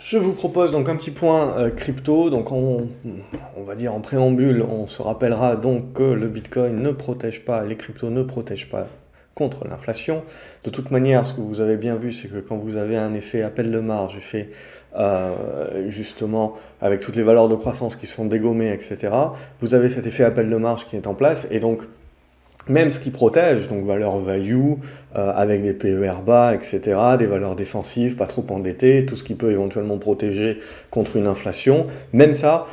Je vous propose donc un petit point crypto. Donc on va dire en préambule, on se rappellera donc que le Bitcoin ne protège pas, les cryptos ne protègent pas contre l'inflation. De toute manière, ce que vous avez bien vu, c'est que quand vous avez un effet appel de marge, effet justement avec toutes les valeurs de croissance qui sont dégommées, etc., vous avez cet effet appel de marge qui est en place. Et donc même ce qui protège, donc valeur value, avec des PER bas, etc., des valeurs défensives, pas trop endettées, tout ce qui peut éventuellement protéger contre une inflation, même ça,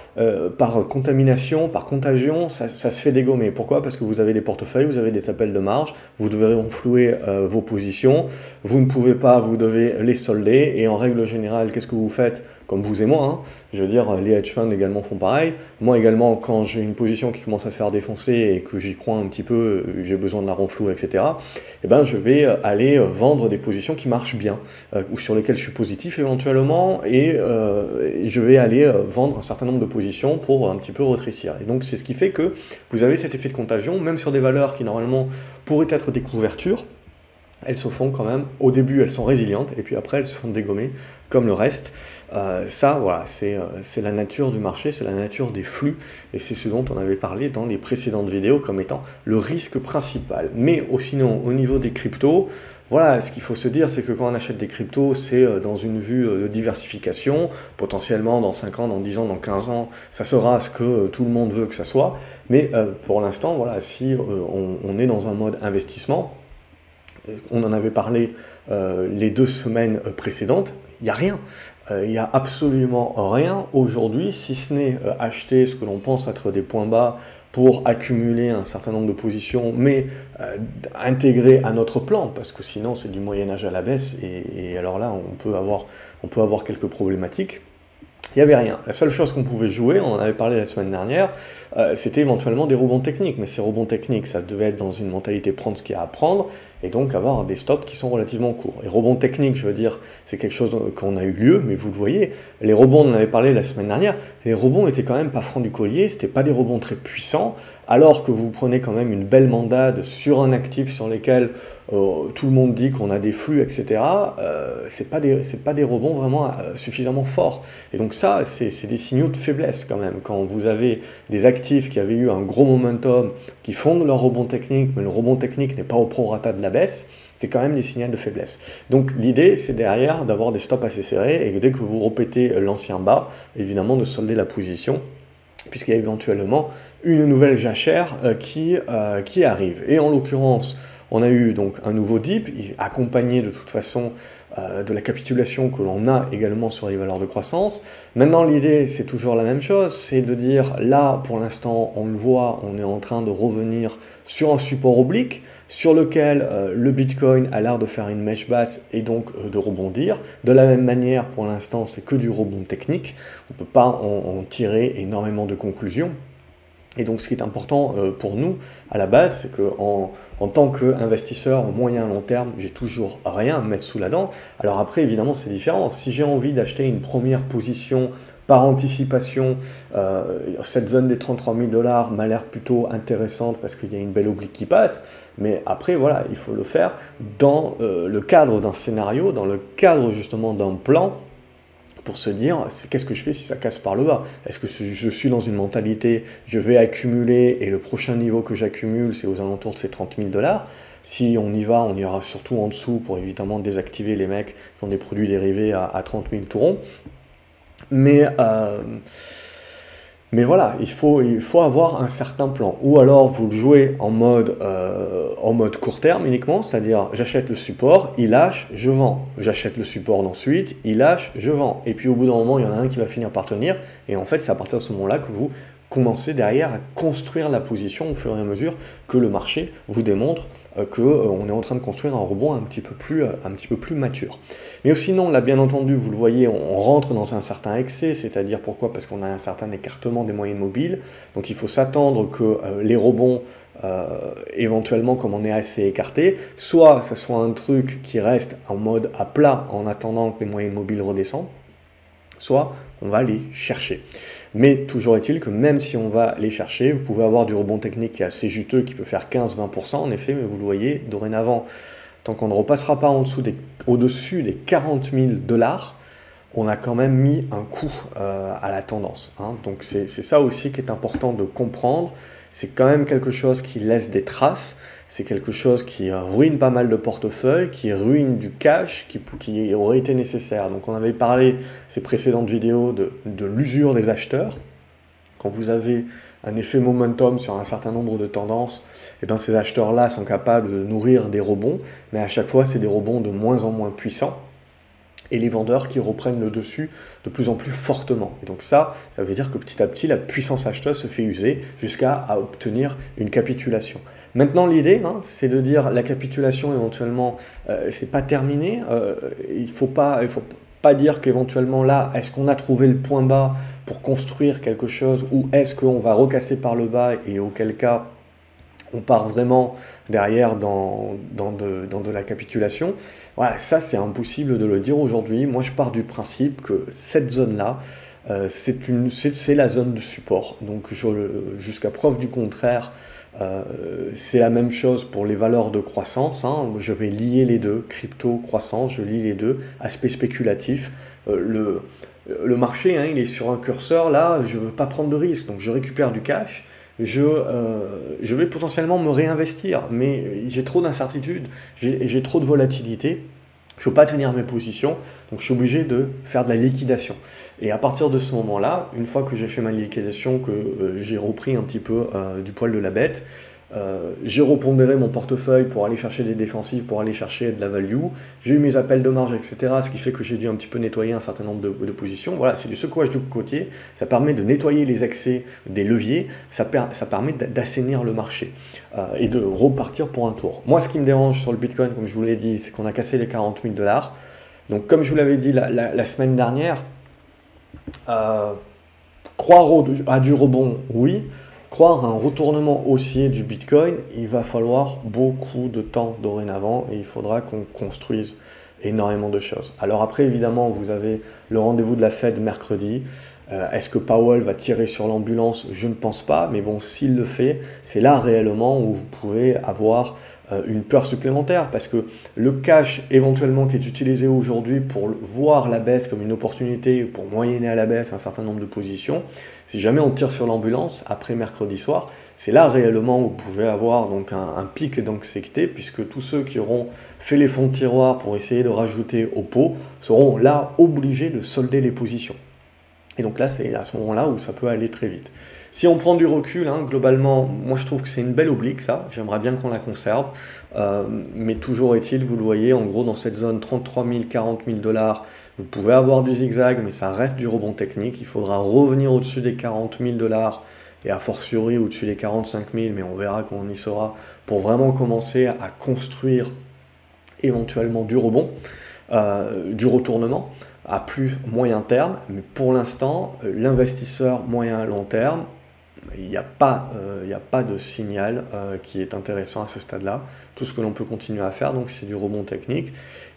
par contamination, par contagion, ça se fait dégommer. Pourquoi? Parce que vous avez des portefeuilles, vous avez des appels de marge, vous devez renflouer vos positions, vous ne pouvez pas, vous devez les solder, et en règle générale, qu'est-ce que vous faites? Comme vous et moi, hein. Je veux dire, les hedge funds également font pareil. Moi également, quand j'ai une position qui commence à se faire défoncer et que j'y crois un petit peu, j'ai besoin de la renflouer, etc., eh ben, je vais aller vendre des positions qui marchent bien, ou sur lesquelles je suis positif éventuellement, et je vais aller vendre un certain nombre de positions pour un petit peu rétrécir. Et donc c'est ce qui fait que vous avez cet effet de contagion, même sur des valeurs qui normalement pourraient être des couvertures. Elles se font quand même, au début elles sont résilientes, et puis après elles se font dégommer, comme le reste. Ça, voilà, c'est la nature du marché, c'est la nature des flux, et c'est ce dont on avait parlé dans les précédentes vidéos comme étant le risque principal. Mais sinon, au niveau des cryptos, voilà, ce qu'il faut se dire, c'est que quand on achète des cryptos, c'est dans une vue de diversification, potentiellement dans 5 ans, dans 10 ans, dans 15 ans, ça sera ce que tout le monde veut que ça soit, mais pour l'instant, voilà, si on est dans un mode investissement, on en avait parlé les 2 semaines précédentes, il n'y a rien. Il n'y a absolument rien aujourd'hui, si ce n'est acheter ce que l'on pense être des points bas pour accumuler un certain nombre de positions, mais intégrer à notre plan, parce que sinon c'est du Moyen-Âge à la baisse, et alors là on peut avoir quelques problématiques. Il n'y avait rien. La seule chose qu'on pouvait jouer, on en avait parlé la semaine dernière, c'était éventuellement des rebonds techniques. Mais ces rebonds techniques, ça devait être dans une mentalité prendre ce qu'il y a à prendre, et donc avoir des stops qui sont relativement courts. Et rebonds techniques, je veux dire, c'est quelque chose qu'on a eu lieu, mais vous le voyez, les rebonds, on en avait parlé la semaine dernière, les rebonds étaient quand même pas francs du collier, c'était pas des rebonds très puissants, alors que vous prenez quand même une belle mandade sur un actif sur lequel tout le monde dit qu'on a des flux, etc., c'est pas des rebonds vraiment suffisamment forts. Et donc ça, c'est des signaux de faiblesse quand même. Quand vous avez des actifs qui avaient eu un gros momentum, qui font leur rebond technique, mais le rebond technique n'est pas au prorata de la baisse, c'est quand même des signaux de faiblesse. Donc l'idée, c'est derrière d'avoir des stops assez serrés, et dès que vous répétez l'ancien bas, évidemment de solder la position, puisqu'il y a éventuellement une nouvelle jachère qui arrive. Et en l'occurrence, on a eu donc un nouveau dip, accompagné de toute façon de la capitulation que l'on a également sur les valeurs de croissance. Maintenant, l'idée, c'est toujours la même chose, c'est de dire, là, pour l'instant, on le voit, on est en train de revenir sur un support oblique, sur lequel le Bitcoin a l'air de faire une mèche basse et donc de rebondir. De la même manière, pour l'instant, c'est que du rebond technique. On ne peut pas en tirer énormément de conclusions. Et donc ce qui est important pour nous à la base, c'est qu'en tant qu'investisseur au moyen long terme, j'ai toujours rien à me mettre sous la dent. Alors après, évidemment, c'est différent. Si j'ai envie d'acheter une première position par anticipation, cette zone des 33 000 $ m'a l'air plutôt intéressante parce qu'il y a une belle oblique qui passe. Mais après, voilà, il faut le faire dans le cadre d'un scénario, dans le cadre justement d'un plan, pour se dire, qu'est-ce que je fais si ça casse par le bas? Est-ce que je suis dans une mentalité, je vais accumuler, et le prochain niveau que j'accumule, c'est aux alentours de ces 30 000 $? Si on y va, on ira surtout en dessous pour évidemment désactiver les mecs qui ont des produits dérivés à 30 000 tout rond. Mais voilà, il faut avoir un certain plan. Ou alors vous le jouez en mode court terme uniquement, c'est-à-dire j'achète le support, il lâche, je vends. J'achète le support ensuite, il lâche, je vends. Et puis au bout d'un moment, il y en a un qui va finir par tenir. Et en fait, c'est à partir de ce moment-là que vous commencez derrière à construire la position au fur et à mesure que le marché vous démontre qu'on est en train de construire un rebond un petit peu plus mature. Mais sinon, là, bien entendu, vous le voyez, on rentre dans un certain excès, c'est-à-dire pourquoi? Parce qu'on a un certain écartement des moyennes mobiles, donc il faut s'attendre que les rebonds, éventuellement, comme on est assez écarté, soit ça soit un truc qui reste en mode à plat en attendant que les moyennes mobiles redescendent, soit on va les chercher. Mais toujours est-il que même si on va les chercher, vous pouvez avoir du rebond technique qui est assez juteux, qui peut faire 15-20% en effet, mais vous le voyez, dorénavant, tant qu'on ne repassera pas au-dessus des 40 000 $, on a quand même mis un coup à la tendance, hein. Donc c'est ça aussi qui est important de comprendre. C'est quand même quelque chose qui laisse des traces, c'est quelque chose qui ruine pas mal de portefeuilles, qui ruine du cash qui aurait été nécessaire. Donc on avait parlé ces précédentes vidéos de l'usure des acheteurs. Quand vous avez un effet momentum sur un certain nombre de tendances, et bien ces acheteurs-là sont capables de nourrir des rebonds, mais à chaque fois c'est des rebonds de moins en moins puissants, et les vendeurs qui reprennent le dessus de plus en plus fortement. Et donc ça veut dire que petit à petit, la puissance acheteuse se fait user jusqu'à obtenir une capitulation. Maintenant, l'idée, hein, c'est de dire la capitulation éventuellement, c'est pas terminé. Il faut pas dire qu'éventuellement là, est-ce qu'on a trouvé le point bas pour construire quelque chose ou est-ce qu'on va recasser par le bas et auquel cas on part vraiment derrière dans de la capitulation. Voilà, ça c'est impossible de le dire aujourd'hui. Moi je pars du principe que cette zone-là, c'est la zone de support. Donc jusqu'à preuve du contraire, c'est la même chose pour les valeurs de croissance, hein. Je vais lier les deux, crypto, croissance, je lie les deux, aspect spéculatif. Le marché, hein, il est sur un curseur, là, je ne veux pas prendre de risque, donc je récupère du cash, je vais potentiellement me réinvestir, mais j'ai trop d'incertitudes, j'ai trop de volatilité, je ne peux pas tenir mes positions, donc je suis obligé de faire de la liquidation. Et à partir de ce moment-là, une fois que j'ai fait ma liquidation, que j'ai repris un petit peu du poil de la bête, j'ai repondéré mon portefeuille pour aller chercher des défensives, pour aller chercher de la value. J'ai eu mes appels de marge, etc. Ce qui fait que j'ai dû un petit peu nettoyer un certain nombre de positions. Voilà, c'est du secouage de côté. Ça permet de nettoyer les accès des leviers. Ça permet d'assainir le marché et de repartir pour un tour. Moi, ce qui me dérange sur le Bitcoin, comme je vous l'ai dit, c'est qu'on a cassé les 40 000 $. Donc, comme je vous l'avais dit la semaine dernière, croire à du rebond, oui. Croire à un retournement haussier du Bitcoin, il va falloir beaucoup de temps dorénavant et il faudra qu'on construise énormément de choses. Alors après, évidemment, vous avez le rendez-vous de la Fed mercredi. Est-ce que Powell va tirer sur l'ambulance? Je ne pense pas, mais bon, s'il le fait, c'est là réellement où vous pouvez avoir une peur supplémentaire, parce que le cash éventuellement qui est utilisé aujourd'hui pour voir la baisse comme une opportunité, pour moyenner à la baisse un certain nombre de positions, si jamais on tire sur l'ambulance après mercredi soir, c'est là réellement où vous pouvez avoir donc un pic d'anxiété, puisque tous ceux qui auront fait les fonds de tiroir pour essayer de rajouter au pot seront là obligés de solder les positions. Et donc là, c'est à ce moment-là où ça peut aller très vite. Si on prend du recul, hein, globalement, moi je trouve que c'est une belle oblique, ça. J'aimerais bien qu'on la conserve. Mais toujours est-il, vous le voyez, en gros, dans cette zone 33 000, 40 000 $, vous pouvez avoir du zigzag, mais ça reste du rebond technique. Il faudra revenir au-dessus des 40 000 $ et a fortiori au-dessus des 45 000, mais on verra quand on y sera, pour vraiment commencer à construire éventuellement du rebond, du retournement à plus moyen terme, mais pour l'instant, l'investisseur moyen à long terme, il n'y a pas de signal qui est intéressant à ce stade-là. Tout ce que l'on peut continuer à faire, donc c'est du rebond technique,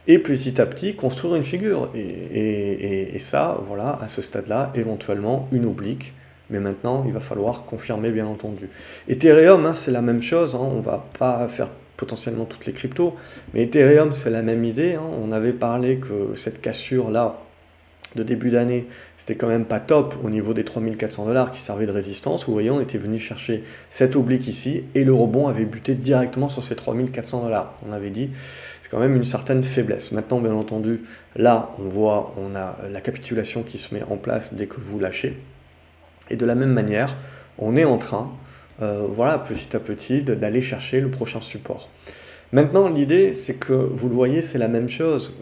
et petit à petit construire une figure. Et ça, voilà, à ce stade-là, éventuellement une oblique. Mais maintenant, il va falloir confirmer, bien entendu. Ethereum, hein, c'est la même chose, hein, on ne va pas faire potentiellement toutes les cryptos, mais Ethereum, c'est la même idée, hein. On avait parlé que cette cassure-là, de début d'année, c'était quand même pas top au niveau des 3400 $ qui servaient de résistance. Vous voyez, on était venu chercher cette oblique ici, et le rebond avait buté directement sur ces 3400 $. On avait dit, c'est quand même une certaine faiblesse. Maintenant, bien entendu, là, on a la capitulation qui se met en place dès que vous lâchez. Et de la même manière, on est en train, voilà, petit à petit, d'aller chercher le prochain support. Maintenant, l'idée, c'est que, vous le voyez, c'est la même chose.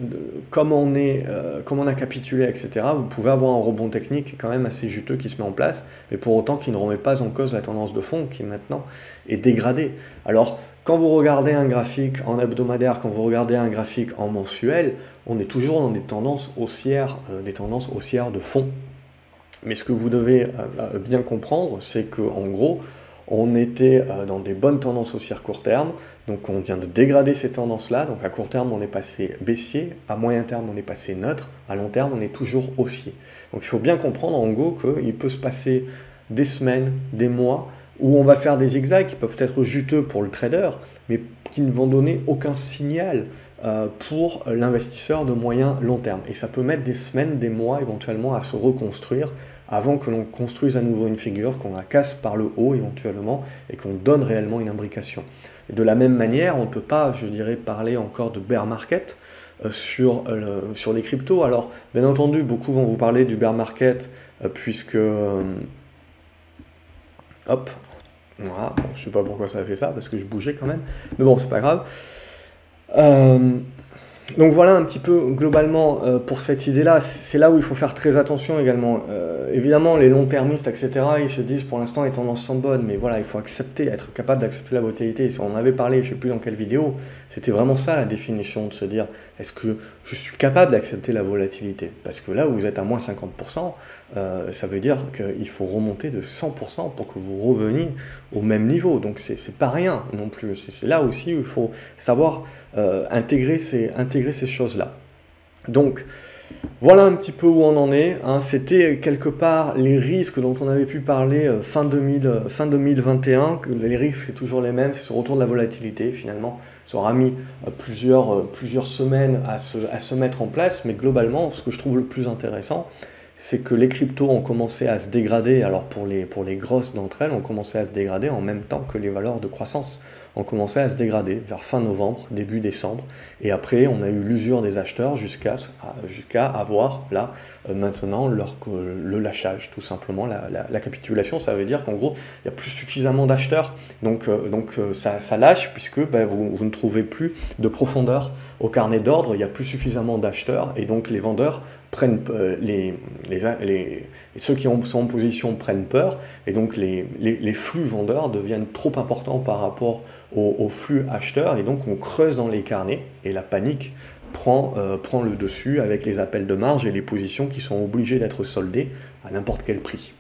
Comme on a capitulé, etc., vous pouvez avoir un rebond technique quand même assez juteux qui se met en place, mais pour autant qui ne remet pas en cause la tendance de fond qui maintenant est dégradée. Alors, quand vous regardez un graphique en hebdomadaire, quand vous regardez un graphique en mensuel, on est toujours dans des tendances haussières de fond. Mais ce que vous devez bien comprendre, c'est qu'en gros, on était dans des bonnes tendances haussières court terme, donc on vient de dégrader ces tendances-là, donc à court terme on est passé baissier, à moyen terme on est passé neutre, à long terme on est toujours haussier. Donc il faut bien comprendre en gros qu'il peut se passer des semaines, des mois, où on va faire des zigzags qui peuvent être juteux pour le trader, mais qui ne vont donner aucun signal pour l'investisseur de moyen long terme. Et ça peut mettre des semaines, des mois éventuellement à se reconstruire avant que l'on construise à nouveau une figure, qu'on la casse par le haut éventuellement et qu'on donne réellement une imbrication. Et de la même manière, on ne peut pas, je dirais, parler encore de bear market sur les cryptos. Alors, bien entendu, beaucoup vont vous parler du bear market puisque... hop, voilà, bon, je ne sais pas pourquoi ça a fait ça, parce que je bougeais quand même, mais bon, c'est pas grave. Donc voilà un petit peu globalement pour cette idée-là, c'est là où il faut faire très attention également. Évidemment, les long-termistes, etc., ils se disent pour l'instant les tendances sont bonnes, mais voilà, il faut accepter, être capable d'accepter la volatilité. Si on en avait parlé, je ne sais plus dans quelle vidéo, c'était vraiment ça la définition, de se dire, est-ce que je suis capable d'accepter la volatilité? Parce que là où vous êtes à moins 50%, ça veut dire qu'il faut remonter de 100% pour que vous reveniez au même niveau. Donc c'est pas rien non plus. C'est là aussi où il faut savoir intégrer ces choses-là. Donc, voilà un petit peu où on en est. Hein. C'était quelque part les risques dont on avait pu parler fin 2021. Que les risques, c'est toujours les mêmes. C'est ce retour de la volatilité, finalement. Ça aura mis plusieurs semaines à se mettre en place. Mais globalement, ce que je trouve le plus intéressant, c'est que les cryptos ont commencé à se dégrader. Alors pour les grosses d'entre elles, ont commencé à se dégrader en même temps que les valeurs de croissance ont commencé à se dégrader vers fin novembre, début décembre. Et après, on a eu l'usure des acheteurs jusqu'à avoir là maintenant le lâchage, tout simplement. La capitulation, ça veut dire qu'en gros, il n'y a plus suffisamment d'acheteurs. Donc ça lâche puisque vous ne trouvez plus de profondeur au carnet d'ordre. Il n'y a plus suffisamment d'acheteurs et donc les vendeurs prennent ceux qui sont en position prennent peur et donc les flux vendeurs deviennent trop importants par rapport au flux acheteurs et donc on creuse dans les carnets et la panique prend le dessus avec les appels de marge et les positions qui sont obligées d'être soldées à n'importe quel prix.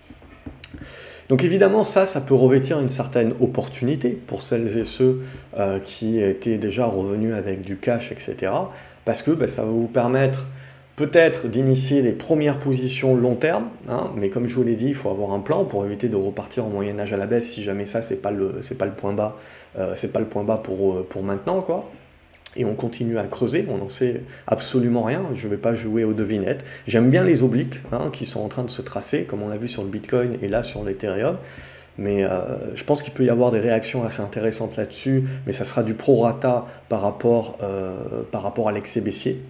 Donc évidemment ça peut revêtir une certaine opportunité pour celles et ceux qui étaient déjà revenus avec du cash, etc. Parce que ça va vous permettre peut-être d'initier des premières positions long terme, hein, mais comme je vous l'ai dit, il faut avoir un plan pour éviter de repartir en Moyen-Âge à la baisse si jamais ça c'est pas le point bas, pour maintenant quoi. Et on continue à creuser, on n'en sait absolument rien, je ne vais pas jouer aux devinettes. J'aime bien les obliques hein, qui sont en train de se tracer, comme on l'a vu sur le Bitcoin et là sur l'Ethereum. Mais je pense qu'il peut y avoir des réactions assez intéressantes là-dessus, mais ça sera du prorata par rapport à l'excès baissier.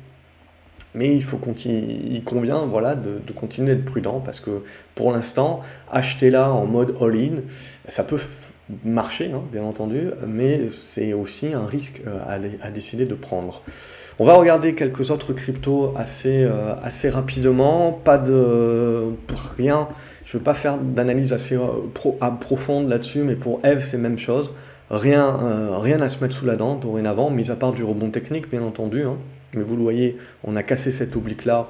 Mais il convient voilà, de continuer d'être prudent parce que pour l'instant, acheter là en mode all-in, ça peut marcher, hein, bien entendu, mais c'est aussi un risque à décider de prendre. On va regarder quelques autres cryptos assez rapidement, rien, je ne vais pas faire d'analyse assez profonde là-dessus, mais pour Eve, c'est la même chose. Rien à se mettre sous la dent dorénavant, mis à part du rebond technique, bien entendu. Hein. Mais vous le voyez, on a cassé cette oblique-là,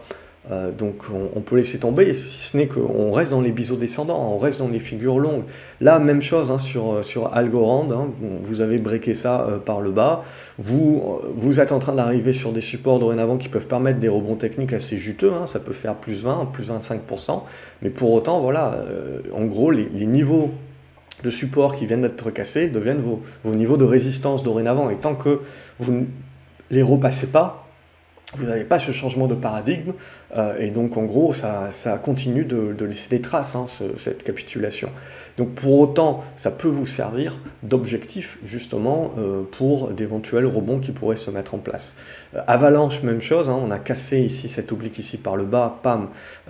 donc on peut laisser tomber, si ce n'est qu'on reste dans les biseaux descendants, on reste dans les figures longues. Là, même chose hein, sur Algorand, hein, vous avez breaké ça par le bas, vous êtes en train d'arriver sur des supports dorénavant qui peuvent permettre des rebonds techniques assez juteux, hein, ça peut faire plus 20, plus 25%, mais pour autant, voilà, en gros, les niveaux de support qui viennent d'être cassés deviennent vos niveaux de résistance dorénavant, et tant que vous ne les repassez pas, vous n'avez pas ce changement de paradigme, et donc en gros ça continue de laisser des traces, hein, cette capitulation. Donc pour autant, ça peut vous servir d'objectif justement pour d'éventuels rebonds qui pourraient se mettre en place. Avalanche, même chose, hein, on a cassé ici cette oblique ici par le bas, pam,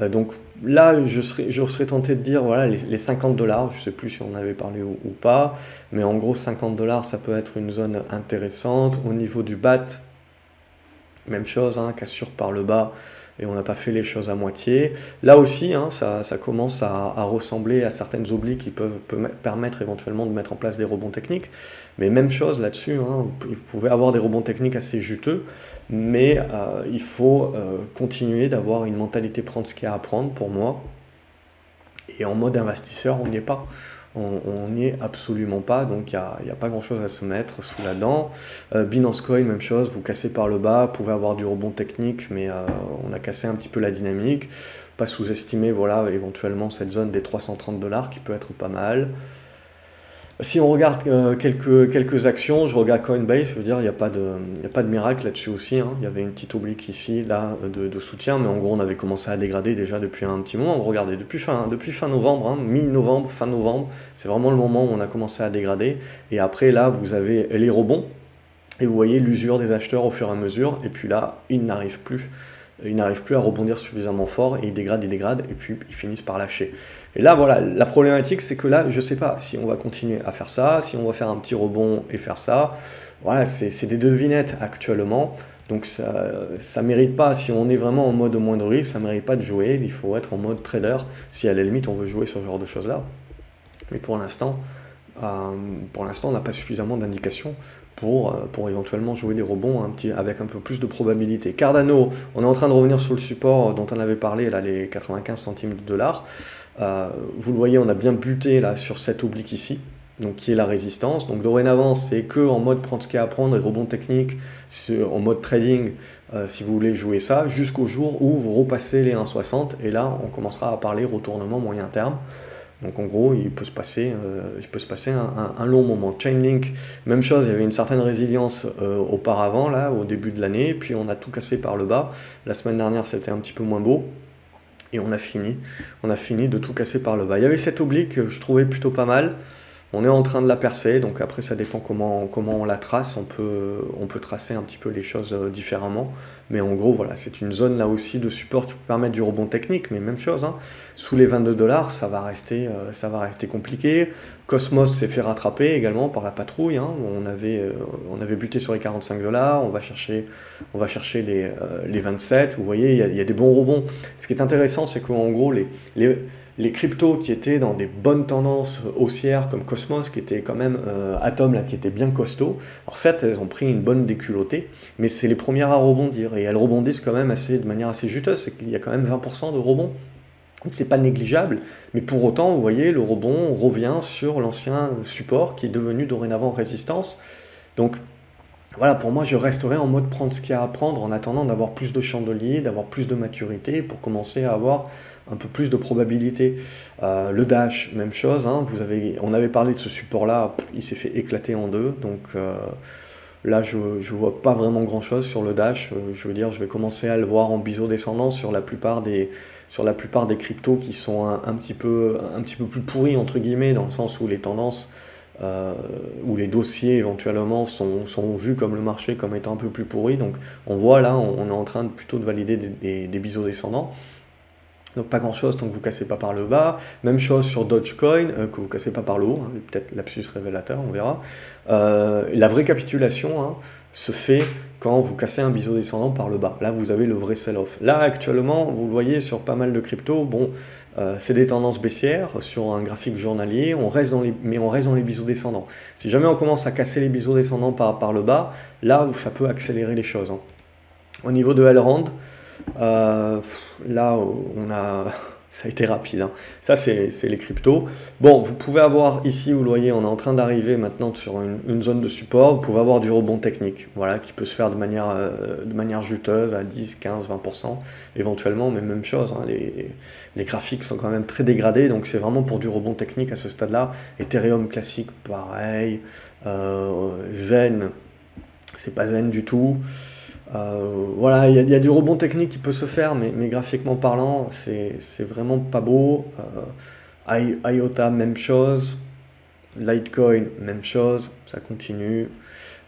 donc là je serais tenté de dire voilà les $50, je ne sais plus si on avait parlé ou pas, mais en gros $50 ça peut être une zone intéressante. Au niveau du BAT, même chose, hein, cassure par le bas, et on n'a pas fait les choses à moitié. Là aussi, hein, ça commence à ressembler à certaines obliques qui peuvent permettre éventuellement de mettre en place des rebonds techniques. Mais même chose là-dessus, hein, vous pouvez avoir des rebonds techniques assez juteux, mais il faut continuer d'avoir une mentalité prendre ce qu'il y a à prendre pour moi. Et en mode investisseur, on n'y est pas. On n'y est absolument pas, donc il n'y a pas grand chose à se mettre sous la dent. Binance Coin, même chose, vous cassez par le bas, vous pouvez avoir du rebond technique, mais on a cassé un petit peu la dynamique. Pas sous-estimer, voilà, éventuellement cette zone des $330 qui peut être pas mal. Si on regarde quelques actions, je regarde Coinbase, je veux dire, il y a pas de miracle là-dessus aussi, hein. Il y avait une petite oblique ici, là, de soutien, mais en gros, on avait commencé à dégrader déjà depuis un petit moment. Regardez, depuis fin novembre, hein, mi-novembre, fin novembre, c'est vraiment le moment où on a commencé à dégrader. Et après, là, vous avez les rebonds, et vous voyez l'usure des acheteurs au fur et à mesure, et puis là, ils n'arrivent plus. Ils n'arrivent plus à rebondir suffisamment fort et ils dégradent, et puis ils finissent par lâcher. Et là, voilà, la problématique, c'est que là, je ne sais pas si on va continuer à faire ça, si on va faire un petit rebond et faire ça. Voilà, c'est des devinettes actuellement. Donc ça ne mérite pas, si on est vraiment en mode moindre risque, ça ne mérite pas de jouer. Il faut être en mode trader si à la limite on veut jouer ce genre de choses-là. Mais pour l'instant, on n'a pas suffisamment d'indications pour éventuellement jouer des rebonds avec un peu plus de probabilité. Cardano, on est en train de revenir sur le support dont on avait parlé, là, les 95 centimes de dollars. Vous le voyez, on a bien buté là, sur cette oblique ici, donc qui est la résistance. Donc dorénavant, c'est que en mode prendre ce qu'il y a à prendre et rebond technique, en mode trading, si vous voulez jouer ça, jusqu'au jour où vous repassez les 1,60 et là, on commencera à parler retournement moyen terme. Donc en gros, il peut se passer un long moment. Chainlink, même chose, il y avait une certaine résilience auparavant, là, au début de l'année, puis on a tout cassé par le bas. La semaine dernière, c'était un petit peu moins beau, et on a fini de tout casser par le bas. Il y avait cette oblique que je trouvais plutôt pas mal. On est en train de la percer, donc après ça dépend comment on la trace, on peut tracer un petit peu les choses différemment, mais en gros voilà, c'est une zone là aussi de support qui peut permettre du rebond technique, mais même chose, hein, sous les 22 dollars, ça va rester compliqué. Cosmos s'est fait rattraper également par la patrouille, hein. On avait buté sur les 45 dollars, on va chercher les 27, vous voyez, il y a des bons rebonds. Ce qui est intéressant, c'est qu'en gros, les cryptos qui étaient dans des bonnes tendances haussières comme Cosmos, qui était quand même Atom, là, qui était bien costaud. Alors certes, elles ont pris une bonne déculottée, mais c'est les premières à rebondir. Et elles rebondissent quand même de manière assez juteuse. C'est qu'il y a quand même 20% de rebond. Donc c'est pas négligeable, mais pour autant, vous voyez, le rebond revient sur l'ancien support qui est devenu dorénavant résistance. Donc voilà, pour moi, je resterai en mode prendre ce qu'il y a à prendre en attendant d'avoir plus de chandeliers, d'avoir plus de maturité pour commencer à avoir un peu plus de probabilité. Le Dash, même chose, hein, on avait parlé de ce support-là, il s'est fait éclater en deux, donc là, je ne vois pas vraiment grand-chose sur le Dash. Je veux dire, je vais commencer à le voir en biseau descendant sur la plupart des cryptos qui sont un petit peu plus pourris, entre guillemets, dans le sens où les tendances, où les dossiers éventuellement sont vus comme le marché comme étant un peu plus pourris. Donc on voit là, on est en train plutôt de valider des biseaux descendants. Donc pas grand chose tant que vous ne cassez pas par le bas. Même chose sur Dogecoin, que vous ne cassez pas par le haut, hein, peut-être lapsus révélateur, on verra. La vraie capitulation, hein, se fait quand vous cassez un biseau descendant par le bas. Là, vous avez le vrai sell-off. Là, actuellement, vous le voyez sur pas mal de cryptos, bon, c'est des tendances baissières sur un graphique journalier, mais on reste dans les biseaux descendants. Si jamais on commence à casser les biseaux descendants par le bas, là, ça peut accélérer les choses, hein. Au niveau de Elrond, là, ça a été rapide, hein. Ça, c'est les cryptos. Bon, vous pouvez avoir ici, vous le voyez, on est en train d'arriver maintenant sur une zone de support. Vous pouvez avoir du rebond technique, voilà, qui peut se faire de manière juteuse à 10, 15, 20% éventuellement, mais même chose, hein, les graphiques sont quand même très dégradés, donc c'est vraiment pour du rebond technique à ce stade-là. Ethereum classique, pareil. Zen, c'est pas Zen du tout. Voilà, il y a du rebond technique qui peut se faire, mais graphiquement parlant, c'est vraiment pas beau. IOTA, même chose. Litecoin, même chose, ça continue.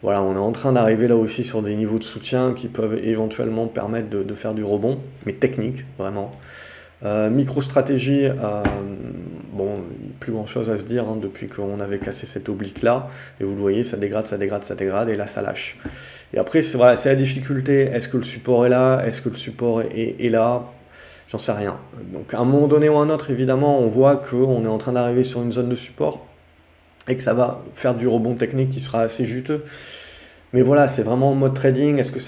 Voilà, on est en train d'arriver là aussi sur des niveaux de soutien qui peuvent éventuellement permettre de faire du rebond, mais technique, vraiment. MicroStratégie, bon, plus grand chose à se dire, hein, depuis qu'on avait cassé cette oblique là, et vous le voyez, ça dégrade, et là ça lâche. Et après, voilà, c'est la difficulté, est-ce que le support est là, est-ce que le support est là, j'en sais rien. Donc à un moment donné ou à un autre, évidemment, on voit qu'on est en train d'arriver sur une zone de support, et que ça va faire du rebond technique qui sera assez juteux. Mais voilà, c'est vraiment en mode trading, est-ce que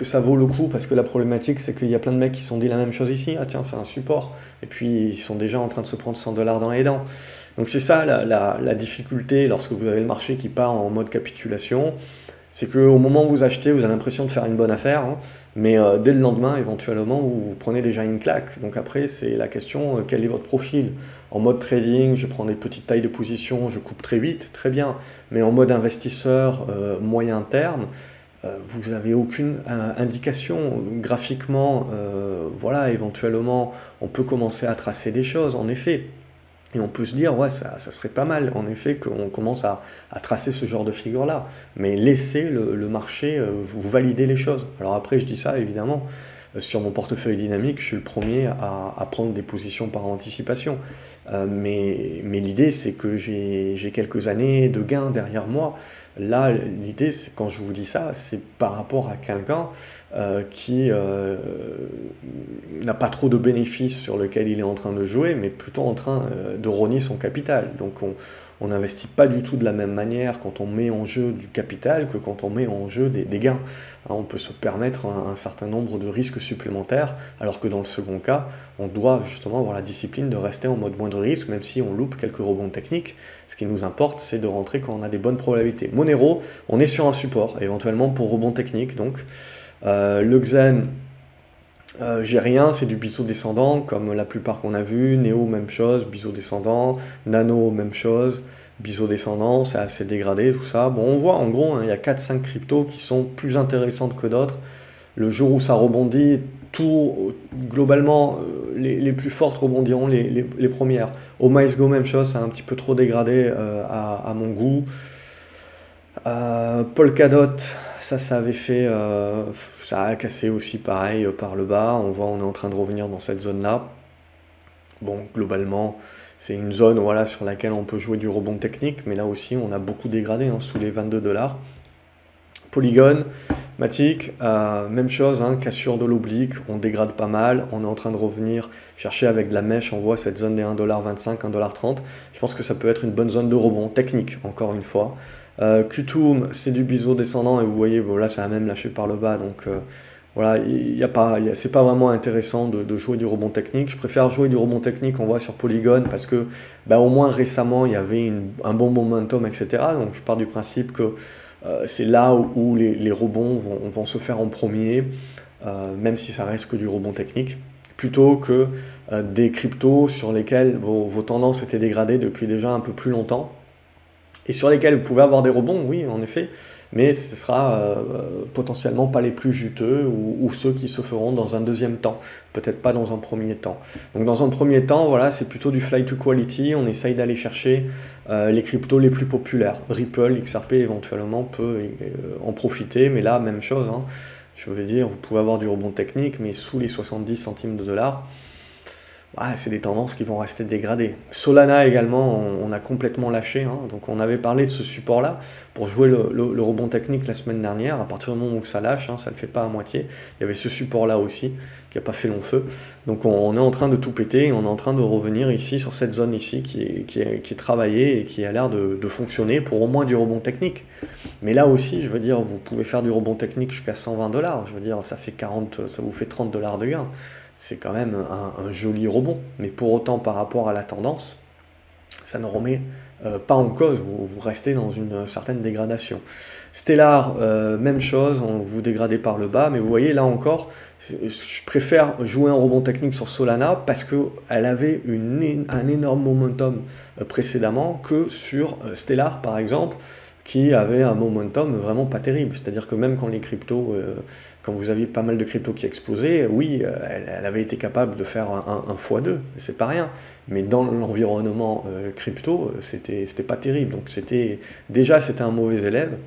ça vaut le coup? Parce que la problématique, c'est qu'il y a plein de mecs qui se sont dit la même chose ici, ah tiens, c'est un support, et puis ils sont déjà en train de se prendre 100 $ dans les dents. Donc c'est ça la difficulté lorsque vous avez le marché qui part en mode capitulation, c'est qu'au moment où vous achetez, vous avez l'impression de faire une bonne affaire, hein, mais dès le lendemain, éventuellement, vous prenez déjà une claque. Donc après, c'est la question, quel est votre profil? En mode trading, je prends des petites tailles de position, je coupe très vite, très bien. Mais en mode investisseur moyen terme, vous n'avez aucune indication graphiquement. Voilà, éventuellement, on peut commencer à tracer des choses, en effet. Et on peut se dire, ouais, ça serait pas mal, en effet, qu'on commence à tracer ce genre de figure-là. Mais laissez le marché vous valider les choses. Alors après, je dis ça, évidemment, sur mon portefeuille dynamique, je suis le premier à prendre des positions par anticipation. Mais l'idée, c'est que j'ai quelques années de gains derrière moi. Là, l'idée, quand je vous dis ça, c'est par rapport à quelqu'un qui n'a pas trop de bénéfices sur lequel il est en train de jouer, mais plutôt en train de rogner son capital. Donc on n'investit pas du tout de la même manière quand on met en jeu du capital que quand on met en jeu des gains. Hein, on peut se permettre un certain nombre de risques supplémentaires, alors que dans le second cas, on doit justement avoir la discipline de rester en mode moindre risque, même si on loupe quelques rebonds techniques. Ce qui nous importe, c'est de rentrer quand on a des bonnes probabilités. Monero, on est sur un support, éventuellement pour rebond technique. Donc le Xen, j'ai rien, c'est du biseau descendant, comme la plupart qu'on a vu. Neo, même chose, biseau descendant. Nano, même chose, biseau descendant, c'est assez dégradé, tout ça. Bon, on voit en gros, hein, il y a 4-5 cryptos qui sont plus intéressantes que d'autres. Le jour où ça rebondit, globalement, les plus fortes rebondiront les premières. Au MySgo, même chose, c'est un petit peu trop dégradé à mon goût. Polkadot, ça avait fait, ça a cassé aussi pareil par le bas. On voit, on est en train de revenir dans cette zone-là. Bon, globalement, c'est une zone voilà, sur laquelle on peut jouer du rebond technique, mais là aussi, on a beaucoup dégradé hein, sous les 22 $. Polygon, Matic, même chose, hein, cassure de l'oblique, on dégrade pas mal, on est en train de revenir chercher avec de la mèche, on voit cette zone des 1,25$, 1,30$. Je pense que ça peut être une bonne zone de rebond technique, encore une fois. Qtum, c'est du biseau descendant, et vous voyez, bon, là ça a même lâché par le bas, donc voilà, c'est pas vraiment intéressant de jouer du rebond technique. Je préfère jouer du rebond technique, on voit sur Polygon, parce que bah, au moins récemment, il y avait un bon momentum, etc. Donc je pars du principe que c'est là où les rebonds vont se faire en premier, même si ça reste que du rebond technique, plutôt que des cryptos sur lesquels vos tendances étaient dégradées depuis déjà un peu plus longtemps, et sur lesquels vous pouvez avoir des rebonds, oui, en effet, mais ce sera potentiellement pas les plus juteux ou ceux qui se feront dans un deuxième temps, peut-être pas dans un premier temps. Donc dans un premier temps, voilà, c'est plutôt du fly to quality, on essaye d'aller chercher les cryptos les plus populaires. Ripple, XRP éventuellement peut en profiter, mais là, même chose, hein. Je veux dire, vous pouvez avoir du rebond technique, mais sous les 70 centimes de dollars. Ouais, c'est des tendances qui vont rester dégradées. Solana également, on a complètement lâché. Hein. Donc on avait parlé de ce support-là pour jouer le rebond technique la semaine dernière. À partir du moment où ça lâche, hein, ça ne le fait pas à moitié. Il y avait ce support-là aussi qui n'a pas fait long feu. Donc on est en train de tout péter et on est en train de revenir ici sur cette zone ici qui est travaillée et qui a l'air de fonctionner pour au moins du rebond technique. Mais là aussi, je veux dire, vous pouvez faire du rebond technique jusqu'à 120$. Je veux dire, ça vous fait 30$ de gain. C'est quand même un joli rebond. Mais pour autant, par rapport à la tendance, ça ne remet pas en cause. Vous restez dans une certaine dégradation. Stellar, même chose, vous dégradez par le bas. Mais vous voyez, là encore, je préfère jouer un rebond technique sur Solana parce qu'elle avait un énorme momentum précédemment que sur Stellar, par exemple, qui avait un momentum vraiment pas terrible. C'est-à-dire que même quand les cryptos, quand vous aviez pas mal de cryptos qui explosaient, oui, elle avait été capable de faire un x2, c'est pas rien. Mais dans l'environnement crypto, c'était pas terrible. Donc c'était un mauvais élève.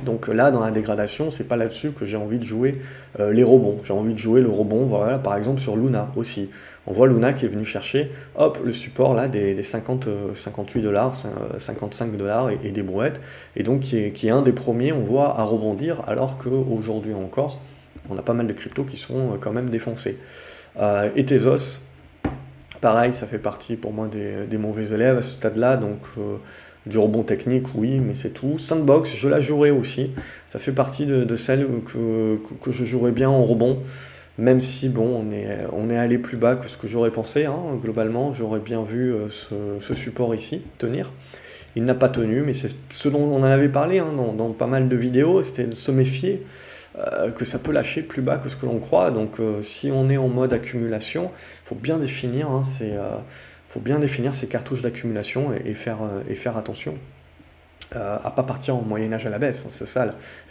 Donc là, dans la dégradation, c'est pas là-dessus que j'ai envie de jouer les rebonds. J'ai envie de jouer le rebond, voilà, par exemple sur Luna aussi. On voit Luna qui est venu chercher, hop, le support là des 58$, 55$ et des brouettes, et donc qui est un des premiers, on voit, à rebondir, alors qu'aujourd'hui encore, on a pas mal de cryptos qui sont quand même défoncés. Et Tezos, pareil, ça fait partie pour moi des mauvais élèves à ce stade-là, donc du rebond technique, oui, mais c'est tout. Sandbox, je la jouerai aussi. Ça fait partie de celles que je jouerai bien en rebond, même si, bon, on est allé plus bas que ce que j'aurais pensé. Hein. Globalement, j'aurais bien vu ce support ici tenir. il n'a pas tenu, mais c'est ce dont on en avait parlé hein, dans pas mal de vidéos, c'était de se méfier que ça peut lâcher plus bas que ce que l'on croit. Donc si on est en mode accumulation, il faut bien définir, hein, faut bien définir ces cartouches d'accumulation et faire attention à pas partir en moyen-âge à la baisse. Hein. C'est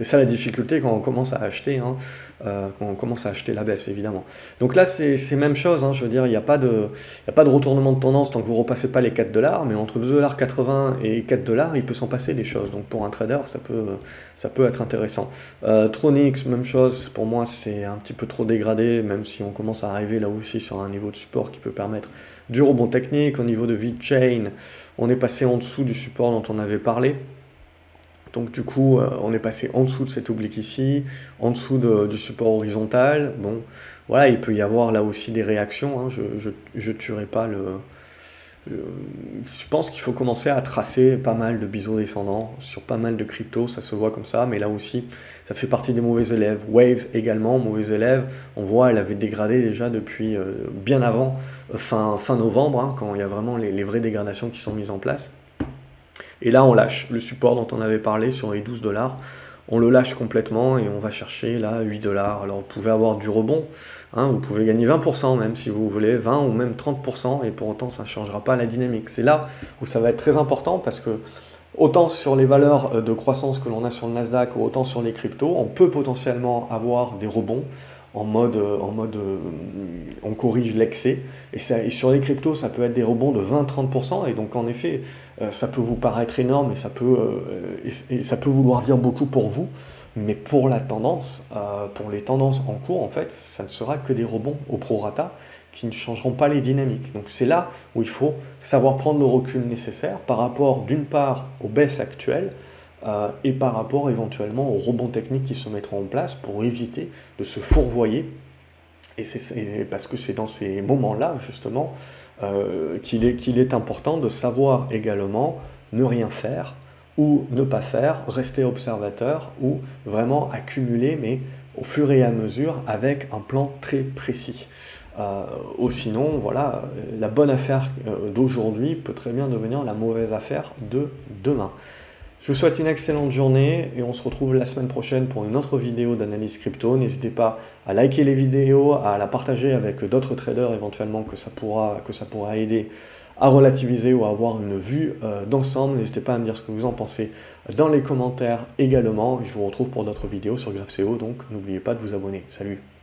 ça la difficulté quand on commence à acheter, hein, quand on commence à acheter la baisse, évidemment. Donc là, c'est même chose, hein, je veux dire, il n'y a pas de retournement de tendance tant que vous ne repassez pas les 4 $, mais entre 2,80 $ et 4 $, il peut s'en passer des choses. Donc pour un trader, ça peut être intéressant. Tronix, même chose, pour moi, c'est un petit peu trop dégradé, même si on commence à arriver là aussi sur un niveau de support qui peut permettre du rebond technique. Au niveau de VeChain, on est passé en dessous du support dont on avait parlé. Donc du coup, on est passé en dessous de cet oblique ici, en dessous du support horizontal. Bon, voilà, il peut y avoir là aussi des réactions. Hein. Je tuerai pas je pense qu'il faut commencer à tracer pas mal de biseaux descendants sur pas mal de cryptos, ça se voit comme ça, mais là aussi, ça fait partie des mauvais élèves. Waves également, mauvais élève, on voit, elle avait dégradé déjà depuis bien avant, fin novembre, hein, quand il y a vraiment les vraies dégradations qui sont mises en place. Et là, on lâche le support dont on avait parlé sur les 12 $. On le lâche complètement et on va chercher là 8 $. Alors vous pouvez avoir du rebond, hein, vous pouvez gagner 20% même si vous voulez, 20 ou même 30%, et pour autant ça ne changera pas la dynamique. C'est là où ça va être très important parce que autant sur les valeurs de croissance que l'on a sur le Nasdaq ou autant sur les cryptos, on peut potentiellement avoir des rebonds en mode on corrige l'excès, et sur les cryptos ça peut être des rebonds de 20-30%, et donc en effet ça peut vous paraître énorme et ça peut vouloir dire beaucoup pour vous, mais pour la tendance, pour les tendances en cours, en fait ça ne sera que des rebonds au prorata qui ne changeront pas les dynamiques. Donc c'est là où il faut savoir prendre le recul nécessaire par rapport d'une part aux baisses actuelles, et par rapport éventuellement aux rebonds techniques qui se mettront en place pour éviter de se fourvoyer. Et parce que c'est dans ces moments-là, justement, qu'il est important de savoir également ne rien faire ou ne pas faire, rester observateur ou vraiment accumuler, mais au fur et à mesure avec un plan très précis. Ou sinon, voilà, la bonne affaire d'aujourd'hui peut très bien devenir la mauvaise affaire de demain. Je vous souhaite une excellente journée et on se retrouve la semaine prochaine pour une autre vidéo d'analyse crypto. N'hésitez pas à liker les vidéos, à la partager avec d'autres traders éventuellement que ça pourra aider à relativiser ou à avoir une vue d'ensemble. N'hésitez pas à me dire ce que vous en pensez dans les commentaires également. Je vous retrouve pour d'autres vidéos sur GraphCO, donc n'oubliez pas de vous abonner. Salut!